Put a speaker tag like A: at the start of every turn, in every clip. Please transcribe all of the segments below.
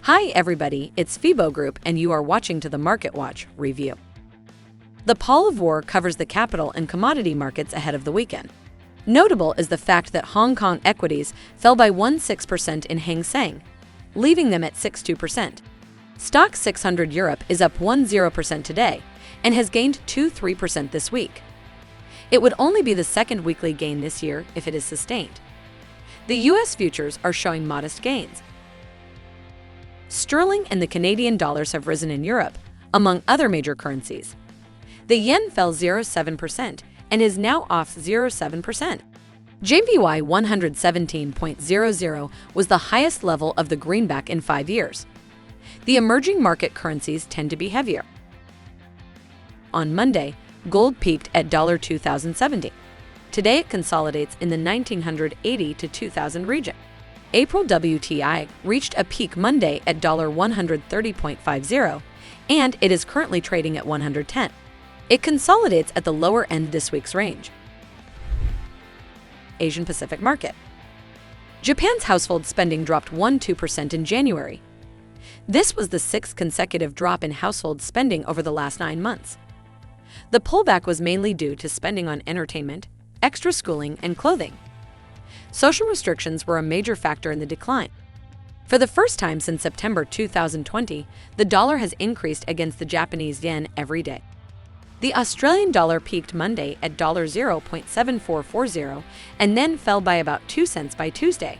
A: Hi everybody, it's FIBO Group and you are watching to the Market Watch review. The pall of war covers the capital and commodity markets ahead of the weekend. Notable is the fact that Hong Kong equities fell by 1.6% in Hang Seng, leaving them at 6.2%. Stoxx 600 Europe is up 1.0% today and has gained 2.3% this week. It would only be the second weekly gain this year if it is sustained. The US futures are showing modest gains. Sterling and the Canadian dollars have risen in Europe, among other major currencies. The yen fell 0.7% and is now off 0.7%. JPY 117.00 was the highest level of the greenback in 5 years. The emerging market currencies tend to be heavier. On Monday, gold peaked at $2,070. Today it consolidates in the 1980 to 2000 region. April WTI reached a peak Monday at $130.50, and it is currently trading at 110. It consolidates at the lower end this week's range. Asian Pacific market. Japan's household spending dropped 1.2% in January. This was the sixth consecutive drop in household spending over the last 9 months. The pullback was mainly due to spending on entertainment, extra schooling, and clothing. Social restrictions were a major factor in the decline. For the first time since September 2020, the dollar has increased against the Japanese yen every day. The Australian dollar peaked Monday at $0.7440 and then fell by about 2 cents by Tuesday.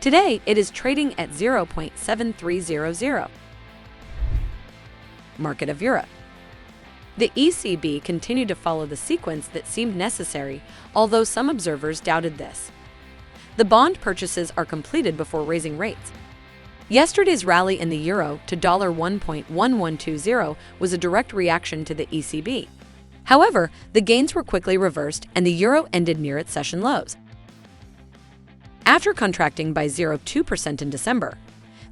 A: Today, it is trading at 0.7300. Market of Europe. The ECB continued to follow the sequence that seemed necessary, although some observers doubted this. The bond purchases are completed before raising rates. Yesterday's rally in the euro to $1.1120 was a direct reaction to the ECB. However, the gains were quickly reversed and the euro ended near its session lows. After contracting by 0.2% in December,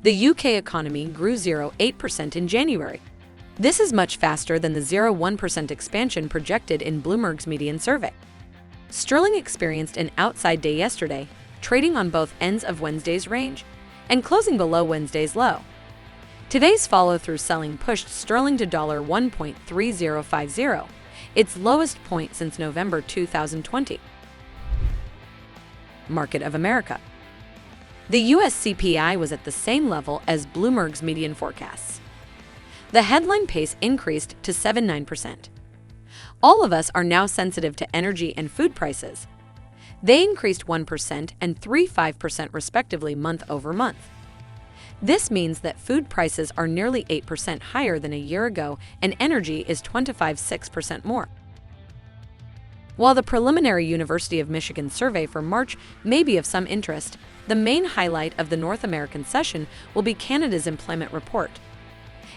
A: the UK economy grew 0.8% in January. This is much faster than the 0.1% expansion projected in Bloomberg's median survey. Sterling experienced an outside day yesterday, trading on both ends of Wednesday's range and closing below Wednesday's low. Today's follow-through selling pushed sterling to $1.3050, its lowest point since November 2020. Market of America. The US CPI was at the same level as Bloomberg's median forecasts. The headline pace increased to 7.9%. All of us are now sensitive to energy and food prices. They increased 1% and 3.5% respectively month over month. This means that food prices are nearly 8% higher than a year ago and energy is 25.6% more. While the preliminary University of Michigan survey for March may be of some interest, the main highlight of the North American session will be Canada's employment report.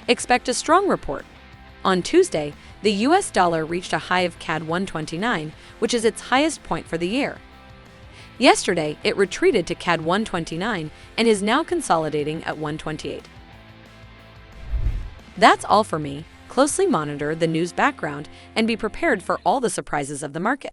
A: Expect a strong report. On Tuesday, the US dollar reached a high of CAD 129, which is its highest point for the year. Yesterday, it retreated to CAD 129 and is now consolidating at 128. That's all for me. Closely monitor the news background and be prepared for all the surprises of the market.